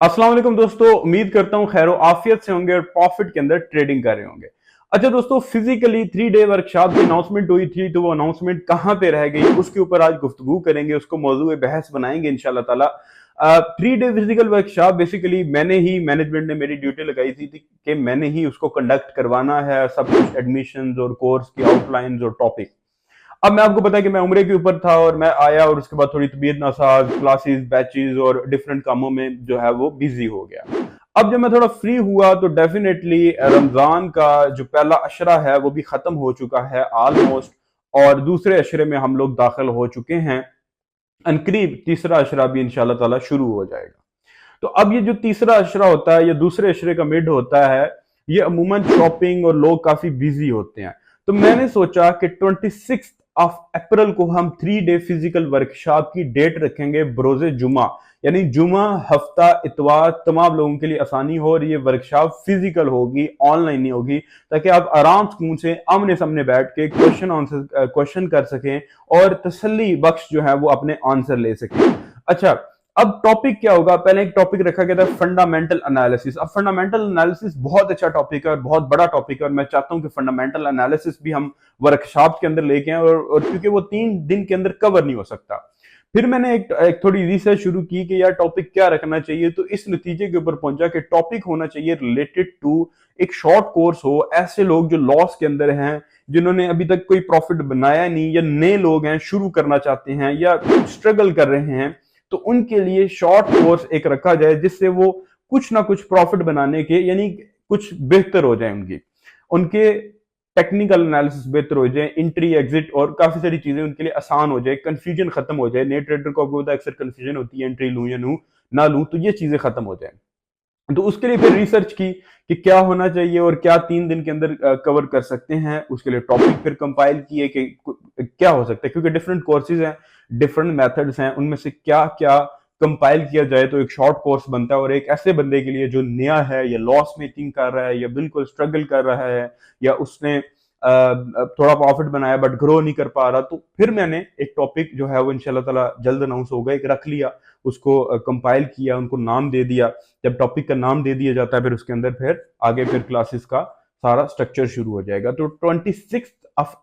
अस्सलाम वालेकुम दोस्तों, उम्मीद करता हूँ खैर आफियत से होंगे और प्रॉफिट के अंदर ट्रेडिंग कर रहे होंगे। अच्छा दोस्तों, फिजिकली 3 डे वर्कशॉप की अनाउंसमेंट हुई थी, तो वो अनाउंसमेंट कहाँ पे रह गई उसके ऊपर आज गुफ्तगू करेंगे, उसको मौजूद बहस बनाएंगे इंशाल्लाह ताला। 3 डे फिजिकल वर्कशॉप बेसिकली मैंने ही, मैनेजमेंट ने मेरी ड्यूटी लगाई थी कि मैंने ही उसको कंडक्ट करवाना है, सब कुछ एडमिशन और कोर्स की आउटलाइन और टॉपिक। अब मैं आपको पता कि मैं उम्रे के ऊपर था और मैं आया और उसके बाद थोड़ी तबीयत नासाज, क्लासेस, बैचेस और डिफरेंट कामों में जो है वो बिजी हो गया। अब जब मैं थोड़ा फ्री हुआ तो डेफिनेटली रमजान का जो पहला अशरा है वो भी खत्म हो चुका है ऑलमोस्ट, और दूसरे अशरे में हम लोग दाखिल हो चुके हैं। अनकरीब तीसरा अशरा भी इंशाल्लाह ताला शुरू हो जाएगा। तो अब ये जो तीसरा अशरा होता है, या दूसरे अशरे का मिड होता है, ये अमूमन शॉपिंग और लोग काफी बिजी होते हैं। तो मैंने सोचा कि 26 अप्रैल को हम 3 डे फिजिकल वर्कशॉप की डेट रखेंगे बरोजे जुमा, यानी जुमा, हफ्ता, इतवार, तमाम लोगों के लिए आसानी हो, और ये वर्कशॉप फिजिकल होगी, ऑनलाइन नहीं होगी, ताकि आप आराम सुकून से आमने सामने बैठ के क्वेश्चन कर सकें और तसल्ली बख्श जो है वो अपने आंसर ले सकें। अच्छा, अब टॉपिक क्या होगा? पहले एक टॉपिक रखा गया था फंडामेंटल एनालिसिस। अब फंडामेंटल एनालिसिस बहुत अच्छा टॉपिक है और बहुत बड़ा टॉपिक है, और मैं चाहता हूं कि फंडामेंटल एनालिसिस भी हम वर्कशॉप के अंदर लेके आए, और क्योंकि वो 3 दिन के अंदर कवर नहीं हो सकता। फिर मैंने एक थोड़ी रिसर्च शुरू की कि यार टॉपिक क्या रखना चाहिए, तो इस नतीजे के ऊपर पहुंचा कि टॉपिक होना चाहिए रिलेटेड टू एक शॉर्ट कोर्स हो। ऐसे लोग जो लॉस के अंदर हैं, जिन्होंने अभी तक कोई प्रॉफिट बनाया नहीं, या नए लोग हैं शुरू करना चाहते हैं या स्ट्रगल कर रहे हैं, तो उनके लिए शॉर्ट कोर्स एक रखा जाए जिससे वो कुछ ना कुछ प्रॉफिट बनाने के, यानी कुछ बेहतर हो जाए, उनके टेक्निकल एनालिसिस बेहतर हो जाए, एंट्री एग्जिट और काफी सारी चीजें उनके लिए आसान हो जाए, कंफ्यूजन खत्म हो जाए। नए ट्रेडर को आपको पता है अक्सर कंफ्यूजन होती है, एंट्री लूं या ना लूं, तो ये चीजें खत्म हो जाए। तो उसके लिए फिर रिसर्च की कि क्या होना चाहिए और क्या 3 दिन के अंदर कवर कर सकते हैं। उसके लिए टॉपिक फिर कंपाइल किए कि क्या हो सकता है, क्योंकि डिफरेंट कोर्सेज हैं, डिफरेंट मेथड्स हैं, उनमें से क्या क्या कंपाइल किया जाए तो एक शॉर्ट कोर्स बनता है, और एक ऐसे बंदे के लिए जो नया है, या लॉस मेकिंग कर रहा है, या बिल्कुल स्ट्रगल कर रहा है, या उसने थोड़ा प्रॉफिट बनाया बट ग्रो नहीं कर पा रहा, तो फिर मैंने एक टॉपिक जो है वो इंशाल्लाह ताला जल्द अनाउंस होगा, एक रख लिया, उसको कंपाइल किया, उनको नाम दे दिया। जब टॉपिक का नाम दे दिया जाता है, फिर उसके अंदर फिर आगे फिर क्लासेस का सारा स्ट्रक्चर शुरू हो जाएगा। तो 26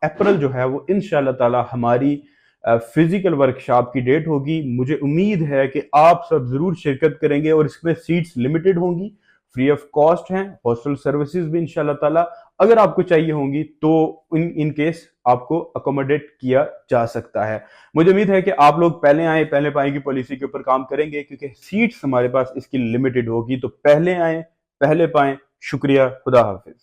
अप्रैल जो है वो इंशाल्लाह ताला हमारी फिजिकल वर्कशॉप की डेट होगी। मुझे उम्मीद है कि आप सब जरूर शिरकत करेंगे, और इसमें सीट्स लिमिटेड होंगी, फ्री ऑफ कॉस्ट हैं, हॉस्टल सर्विसेज भी इंशाल्लाह ताला अगर आपको चाहिए होंगी तो इन केस आपको अकोमोडेट किया जा सकता है। मुझे उम्मीद है कि आप लोग पहले आए पहले पाए की पॉलिसी के ऊपर काम करेंगे, क्योंकि सीट्स हमारे पास इसकी लिमिटेड होगी। तो पहले आए पहले पाए। शुक्रिया, खुदा हाफिज।